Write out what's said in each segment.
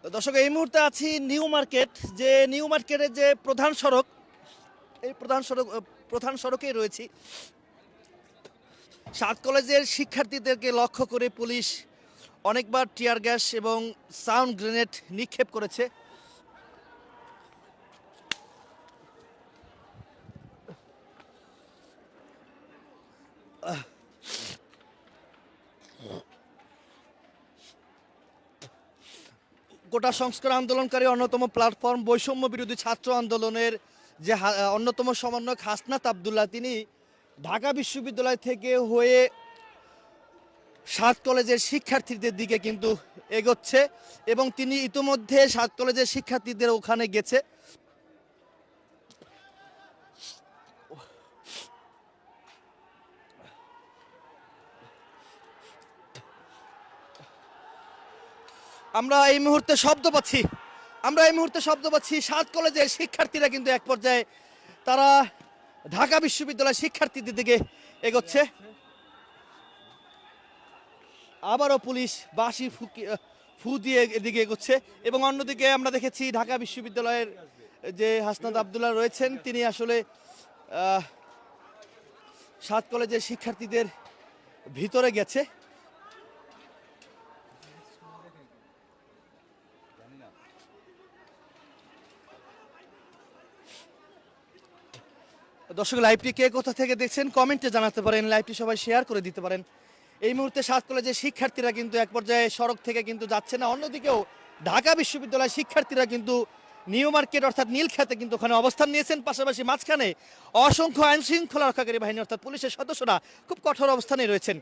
দর্শক, এই মুহূর্তে আছি নিউ মার্কেট। যে নিউ মার্কেটের যে প্রধান সড়ক, এই প্রধান সড়কেই রয়েছি। সাত কলেজের শিক্ষার্থীদেরকে লক্ষ্য করে পুলিশ অনেকবার টিয়ার গ্যাস এবং সাউন্ড গ্রেনেড নিক্ষেপ করেছে। কোটা সংস্কার আন্দোলনকারী অন্যতম প্ল্যাটফর্ম বৈষম্য বিরোধী ছাত্র আন্দোলনের যে অন্যতম সমন্বয়ক হাসনাত আবদুল্লাহ, তিনি ঢাকা বিশ্ববিদ্যালয় থেকে হয়ে সাত কলেজের শিক্ষার্থীদের দিকে কিন্তু এগোচ্ছে এবং তিনি ইতিমধ্যে সাত কলেজের শিক্ষার্থীদের ওখানে গেছে। আমরা এই মুহূর্তে শব্দ পাচ্ছি সাত কলেজের শিক্ষার্থীরা কিন্তু এক পর্যায়ে তারা ঢাকা বিশ্ববিদ্যালয়ের শিক্ষার্থীদের দিকে এগোচ্ছে। আবারও পুলিশ বাঁশি ফু দিয়ে এদিকে এগোচ্ছে এবং অন্যদিকে আমরা দেখেছি ঢাকা বিশ্ববিদ্যালয়ের যে হাসনাত আবদুল্লাহ রয়েছেন, তিনি আসলে সাত কলেজের শিক্ষার্থীদের ভিতরে গেছে। দর্শক, লাইভটি কে কোথা থেকে দেখছেন কমেন্টে জানাতে পারেন, লাইভটি সবাই শেয়ার করে দিতে পারেন। এই মুহূর্তে সাত কলেজের শিক্ষার্থীরা কিন্তু এক পর্যায়ে সড়ক থেকে কিন্তু যাচ্ছে না, অন্যদিকেও ঢাকা বিশ্ববিদ্যালয়ের শিক্ষার্থীরা কিন্তু নিউ মার্কেট অর্থাৎ নীলক্ষেতে কিন্তু ওখানে অবস্থান নিয়েছেন। পাশাপাশি মাঝখানে অসংখ্য আইন শৃঙ্খলা রক্ষাকারী বাহিনী অর্থাৎ পুলিশের সদস্যরা খুব কঠোর অবস্থানে রয়েছেন।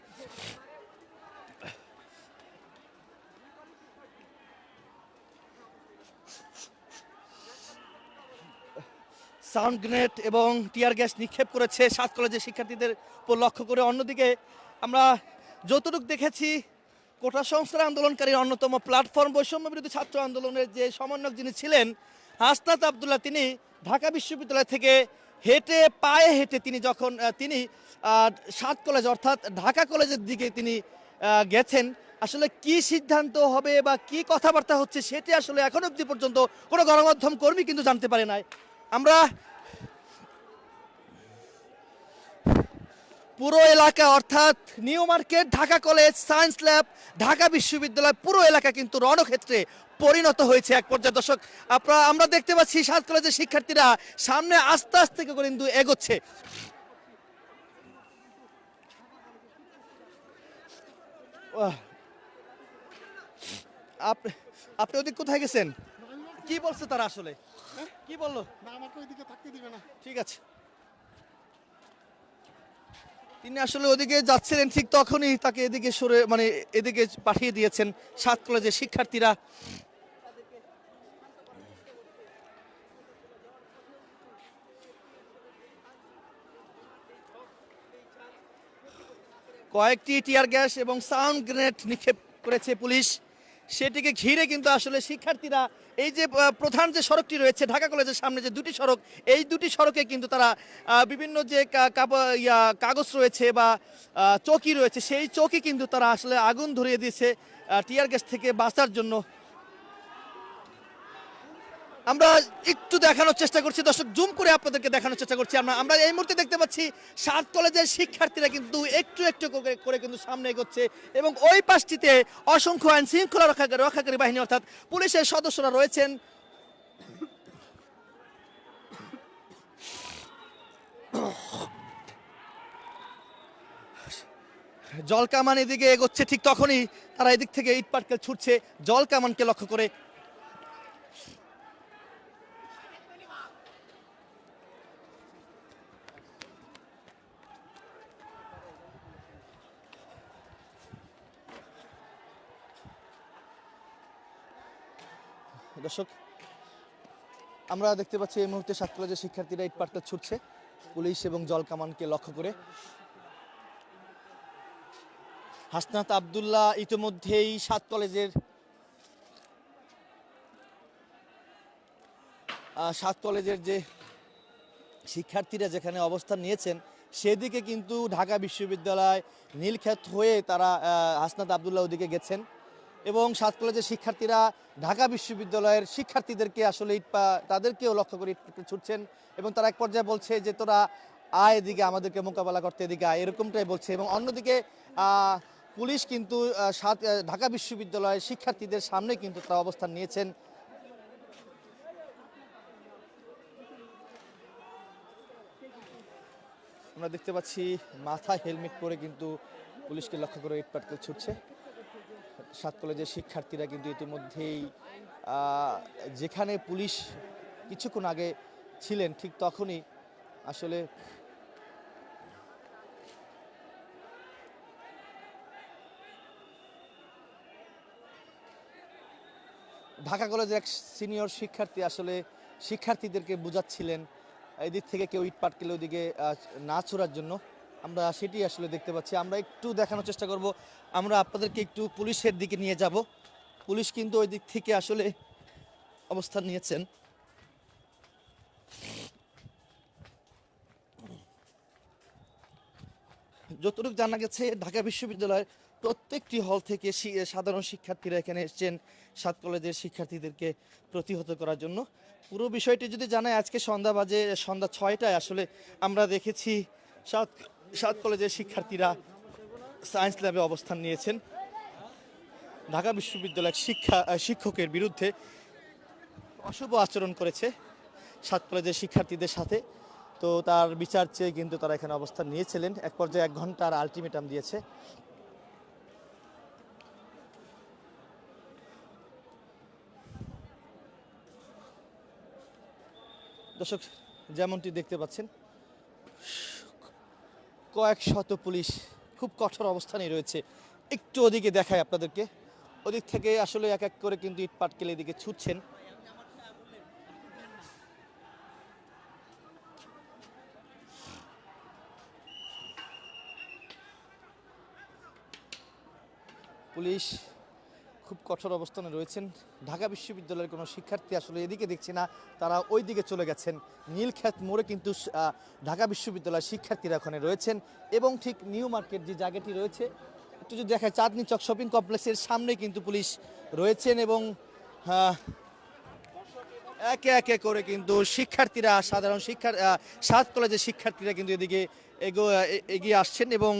সাউন্ড গ্রেনেড এবং টিয়ার গ্যাস নিক্ষেপ করেছে সাত কলেজের শিক্ষার্থীদের উপর লক্ষ্য করে। অন্যদিকে আমরা যতটুকু দেখেছি, কোটা সংস্কার আন্দোলনকারীর অন্যতম প্ল্যাটফর্ম বৈষম্য বিরোধী ছাত্র আন্দোলনের যে সমন্বয়ক যিনি ছিলেন হাসনাত আবদুল্লাহ, তিনি ঢাকা বিশ্ববিদ্যালয় থেকে পায়ে হেঁটে তিনি সাত কলেজ অর্থাৎ ঢাকা কলেজের দিকে তিনি গেছেন। আসলে কি সিদ্ধান্ত হবে বা কি কথাবার্তা হচ্ছে সেটি আসলে এখন অবধি পর্যন্ত কোনো গণমাধ্যম কর্মী কিন্তু জানতে পারে নাই। আমরা পুরো এলাকা অর্থাৎ new market, Dhaka college, science lab, Dhaka বিশ্ববিদ্যালয় পুরো এলাকা কিন্তু রণক্ষেত্রে পরিণত হয়েছে এক পর্যায়ে। দর্শক, আমরা দেখতে পাচ্ছি সাত কলেজের শিক্ষার্থীরা সামনে আস্তে আস্তে করে কিন্তু এগোচ্ছে। আপনি ওদিক কোথায় গেছেন? কি বলছে তারা আসলে? কি বললো? না, আমাকে ওইদিকে থাকতে দিবে না। ঠিক আছে, তিনি আসলে ওদিকে যাচ্ছিলেন, ঠিক তখনই তাকে এদিকে এদিকে পাঠিয়ে দিয়েছেন সাত কলেজের শিক্ষার্থীরা। কয়েকটি টিয়ার গ্যাস এবং সাউন্ড গ্রেনেড নিক্ষেপ করেছে পুলিশ। সেটিকে ঘিরে কিন্তু আসলে শিক্ষার্থীরা এই যে প্রধান যে সড়কটি রয়েছে ঢাকা কলেজের সামনে যে দুটি সড়ক, এই দুটি সড়কে কিন্তু তারা বিভিন্ন যে কাগজ রয়েছে বা চৌকি রয়েছে, সেই চৌকি কিন্তু তারা আসলে আগুন ধরিয়ে দিয়েছে টিয়ার গ্যাস থেকে বাঁচার জন্য। আমরা একটু দেখানোর চেষ্টা করছি, দর্শক, জুম করে আপনাদেরকে দেখানোর চেষ্টা করছি। আমরা এই মুহূর্তে দেখতে পাচ্ছি সাত কলেজের শিক্ষার্থীরা কিন্তু একটু একটু করে কিন্তু সামনে এগোচ্ছে এবং ওই পাশটিতে অসংখ্য আইন শৃঙ্খলা রক্ষাকারী বাহিনী অর্থাৎ পুলিশের সদস্যরা রয়েছেন। জল কামান এদিকে এগোচ্ছে, ঠিক তখনই তারা এদিক থেকে ইট পাটকেল ছুটছে জল কামানকে লক্ষ্য করে। দর্শক, আমরা দেখতে পাচ্ছি এই মুহূর্তে সাত কলেজের শিক্ষার্থীরা ইট পাটকেল ছুটছে পুলিশ এবং জল কামানকে লক্ষ্য করে। হাসনাত আবদুল্লাহ ইতিমধ্যেই সাত কলেজের যে শিক্ষার্থীরা যেখানে অবস্থান নিয়েছেন সেদিকে কিন্তু ঢাকা বিশ্ববিদ্যালয় নীলক্ষেত হয়ে তারা হাসনাত আবদুল্লাহ ওদিকে গেছেন। এবং সাত কলেজের শিক্ষার্থীরা ঢাকা বিশ্ববিদ্যালয়ের শিক্ষার্থীদেরকে আসলে তাদেরকেও লক্ষ্য করে ইট পাটকেল ছুটছেন এবং তারা এক পর্যায়ে বলছে যে তোরা আয় এদিকে আমাদেরকে মোকাবেলা করতে এদিকে আয়, এরকমটাই বলছে। এবং অন্যদিকে পুলিশ কিন্তু ঢাকা বিশ্ববিদ্যালয়ের শিক্ষার্থীদের সামনে কিন্তু তারা অবস্থান নিয়েছেন। আমরা দেখতে পাচ্ছি মাথায় হেলমেট পরে কিন্তু পুলিশকে লক্ষ্য করে ইট পাটকেল ছুটছে। সাত কলেজের শিক্ষার্থীরা কিন্তু ইতিমধ্যেই যেখানে পুলিশ কিছুক্ষণ আগে ছিলেন ঠিক তখনই আসলে ঢাকা কলেজের এক সিনিয়র শিক্ষার্থী আসলে শিক্ষার্থীদেরকে বোঝাচ্ছিলেন এদিক থেকে কেউ ইট পাটকেল ওইদিকে না ছোড়ার জন্য। আমরা সেটি আসলে দেখতে পাচ্ছি। আমরা একটু দেখানোর চেষ্টা করব, আমরা আপনাদেরকে একটু পুলিশের দিকে নিয়ে যাব। পুলিশ কিন্তু ওই দিক থেকে আসলে অবস্থান নিয়েছেন। যতটুকু জানা গেছে ঢাকা বিশ্ববিদ্যালয়ের প্রত্যেকটি হল থেকে সাধারণ শিক্ষার্থীরা এখানে এসেছেন সাত কলেজের শিক্ষার্থীদেরকে প্রতিহত করার জন্য। পুরো বিষয়টি যদি জানাই, আজকে সন্ধ্যা 6টায় আসলে আমরা দেখেছি সাত কলেজের শিক্ষার্থীরা সায়েন্স ল্যাবে অবস্থান নিয়েছেন ঢাকা বিশ্ববিদ্যালয়ের শিক্ষকের বিরুদ্ধে অশুভ আচরণ করেছে সাত কলেজের শিক্ষার্থীদের সাথে। তো তার বিচার চেয়ে কিন্তু তারা এখানে অবস্থান নিয়েছিলেন। এক পর্যায়ে 1 ঘন্টার আলটিমেটাম দিয়েছে। দর্শক যেমনটি দেখতে পাচ্ছেন কয়েক শত পুলিশ খুব কঠোর অবস্থানে রয়েছে। একটু ওদিকে দেখায় আপনাদেরকে, ওদিক থেকে আসলে এক এক করে কিন্তু ইট পাটকেল এদিকে ছুটছেন। পুলিশ খুব কঠোর অবস্থানে রয়েছেন। ঢাকা বিশ্ববিদ্যালয়ের কোনো শিক্ষার্থী আসলে এদিকে দেখছি না, তারা ওই দিকে চলে গেছেন। নীলক্ষেত মোড়ে কিন্তু ঢাকা বিশ্ববিদ্যালয়ের শিক্ষার্থীরা ওখানে রয়েছেন এবং ঠিক নিউ মার্কেট যে জায়গাটি রয়েছে একটু যদি দেখা, চাঁদনী চক শপিং কমপ্লেক্সের সামনে কিন্তু পুলিশ রয়েছেন এবং একে একে করে কিন্তু শিক্ষার্থীরা সাত কলেজের শিক্ষার্থীরা কিন্তু এদিকে এগিয়ে আসছেন। এবং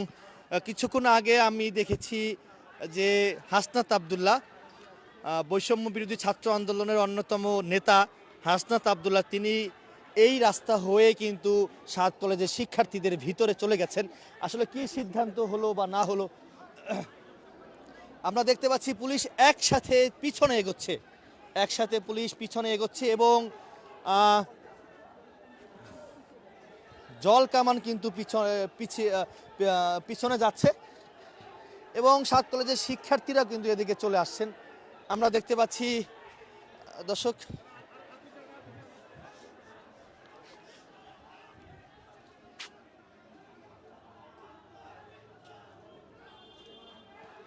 কিছুক্ষণ আগে আমি দেখেছি যে হাসনাত আবদুল্লাহ, বৈষম্য বিরোধী ছাত্র আন্দোলনের অন্যতম নেতা হাসনাত আবদুল্লাহ, তিনি এই রাস্তা হয়ে কিন্তু সাত কলেজের শিক্ষার্থীদের ভিতরে চলে গেছেন। আসলে কি সিদ্ধান্ত হলো বা না হলো, আমরা দেখতে পাচ্ছি পুলিশ একসাথে পিছনে এগোচ্ছে এবং জল কামান কিন্তু পিছনে যাচ্ছে এবং সাত কলেজের শিক্ষার্থীরা কিন্তু এদিকে চলে আসছেন। আমরা দেখতে পাচ্ছি দর্শক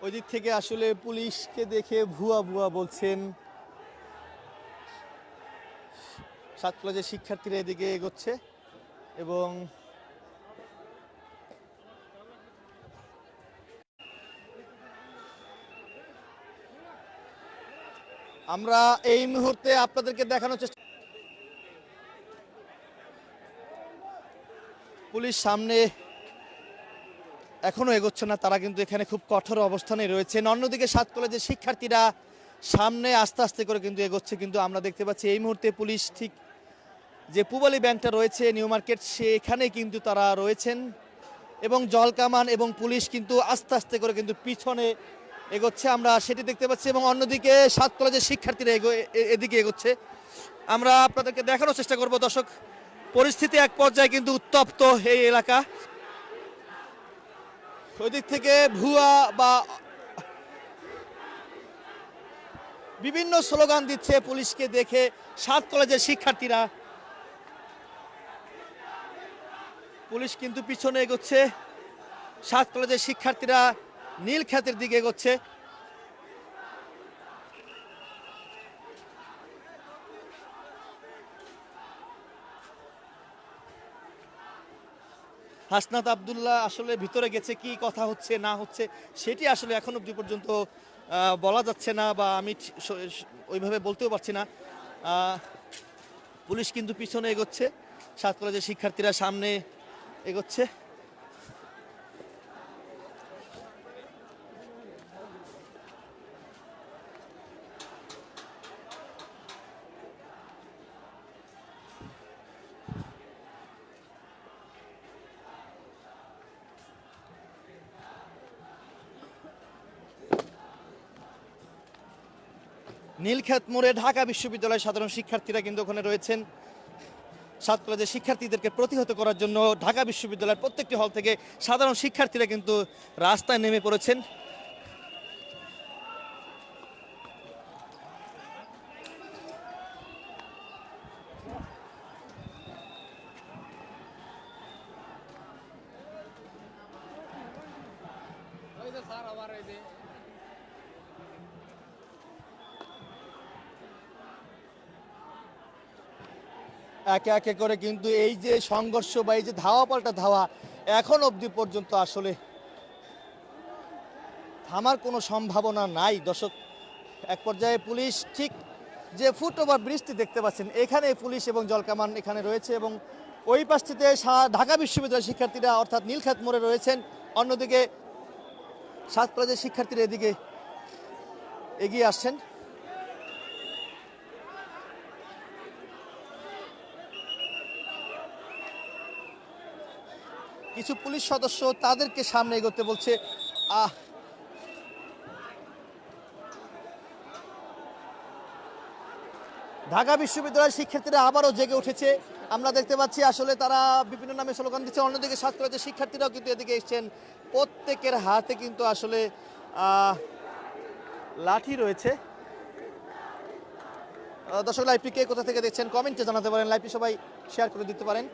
ওই দিক থেকে আসলে পুলিশকে দেখে ভুয়া ভুয়া বলছেন। সাত কলেজের শিক্ষার্থীরা এদিকে এগোচ্ছে এবং আমরা এই মুহূর্তে আপনাদেরকে দেখানোর চেষ্টা, পুলিশ সামনে এখনো এগোচ্ছে না, তারা কিন্তু এখানে খুব কঠোর অবস্থানে রয়েছেন। অন্যদিকে সাত কলেজের শিক্ষার্থীরা সামনে আস্তে আস্তে করে কিন্তু এগোচ্ছে। কিন্তু আমরা দেখতে পাচ্ছি এই মুহূর্তে পুলিশ ঠিক যে পূবালী ব্যাংকটা রয়েছে নিউ মার্কেট, সেখানে কিন্তু তারা রয়েছেন এবং জলকামান এবং পুলিশ কিন্তু আস্তে আস্তে করে কিন্তু পিছনে এগোচ্ছে, আমরা সেটি দেখতে পাচ্ছি। এবং অন্যদিকে সাত কলেজের শিক্ষার্থীরা এদিকে এগোচ্ছে। আমরা আপনাদেরকে দেখানোর চেষ্টা করব দর্শক, পরিস্থিতি এক পর্যায়ে কিন্তু উত্তপ্ত এই এলাকা। ওই দিক থেকে ভুয়া বা বিভিন্ন স্লোগান দিচ্ছে পুলিশকে দেখে সাত কলেজের শিক্ষার্থীরা। পুলিশ কিন্তু পিছনে এগোচ্ছে, সাত কলেজের শিক্ষার্থীরা নীলক্ষেতের দিকে এগোচ্ছে। হাসনাত আবদুল্লাহ আসলে ভিতরে গেছে, কি কথা হচ্ছে না হচ্ছে সেটি আসলে এখন অবধি পর্যন্ত বলা যাচ্ছে না, বা আমি ওইভাবে বলতেও পারছি না। পুলিশ কিন্তু পিছনে এগোচ্ছে, সাত কলেজের শিক্ষার্থীরা সামনে এগোচ্ছে। নীলক্ষেত মোড়ে ঢাকা বিশ্ববিদ্যালয়ের সাধারণ শিক্ষার্থীরা কিন্তু ওখানে রয়েছেন। সাত কলেজের শিক্ষার্থীদেরকে প্রতিহত করার জন্য ঢাকা বিশ্ববিদ্যালয়ের প্রত্যেকটি হল থেকে সাধারণ শিক্ষার্থীরা কিন্তু রাস্তায় নেমে পড়েছেন। একে একে করে কিন্তু এই যে সংঘর্ষ বা এই যে ধাওয়া পাল্টা ধাওয়া, এখন অবধি পর্যন্ত আসলে থামার কোনো সম্ভাবনা নাই দর্শক। এক পর্যায়ে পুলিশ, ঠিক যে ফুটওভার ব্রিজটি দেখতে পাচ্ছেন, এখানে পুলিশ এবং জলকামান এখানে রয়েছে, এবং ওই পাশটিতে ঢাকা বিশ্ববিদ্যালয়ের শিক্ষার্থীরা অর্থাৎ নীলক্ষেত মোড়ে রয়েছেন। অন্যদিকে সাত কলেজের শিক্ষার্থীরা এদিকে এগিয়ে আসছেন। কিছু পুলিশ সদস্য তাদেরকে সামনে এগোতে বলছে। ঢাকা বিশ্ববিদ্যালয়ের শিক্ষার্থীরা আবারও জেগে উঠেছে, আমরা দেখতে পাচ্ছি। আসলে তারা বিভিন্ন নামে স্লোগান দিচ্ছে। অন্যদিকে সাত কলেজের শিক্ষার্থীরাও কিন্তু এদিকে এসছেন, প্রত্যেকের হাতে কিন্তু আসলে লাঠি রয়েছে। দর্শক, লাইভটি কে কোথা থেকে দেখছেন কমেন্টে জানাতে পারেন, লাইভটি সবাই শেয়ার করে দিতে পারেন।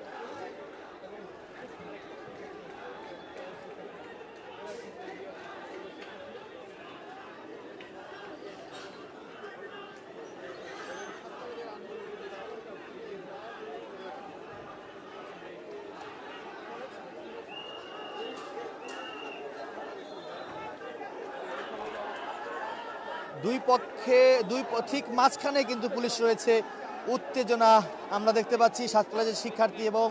ঠিক মাঝখানে কিন্তু পুলিশ রয়েছে। উত্তেজনা আমরা দেখতে পাচ্ছি সাত কলেজের শিক্ষার্থী এবং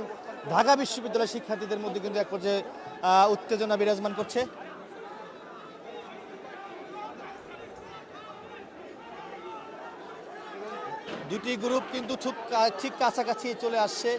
ঢাকা বিশ্ববিদ্যালয়ের শিক্ষার্থীদের মধ্যে কিন্তু এক পর্যায়ে উত্তেজনা বিরাজমান করছে। দুটি গ্রুপ কিন্তু ঠিক কাছাকাছি চলে আসছে।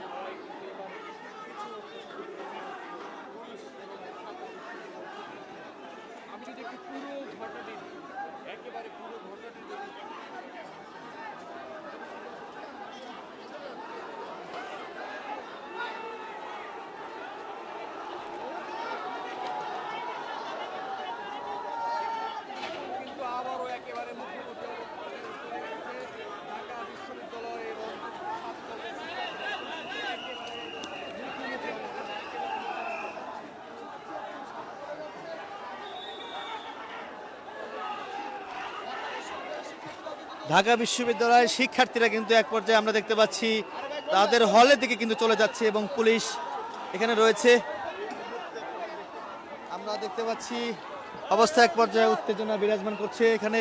ঢাকা বিশ্ববিদ্যালয়ের শিক্ষার্থীরা কিন্তু এক পর্যায়ে আমরা দেখতে পাচ্ছি তাদের হলের দিকে কিন্তু চলে যাচ্ছে, এবং পুলিশ এখানে রয়েছে। আমরা দেখতে পাচ্ছি অবস্থা এক পর্যায়ে উত্তেজনা বিরাজমান করছে এখানে।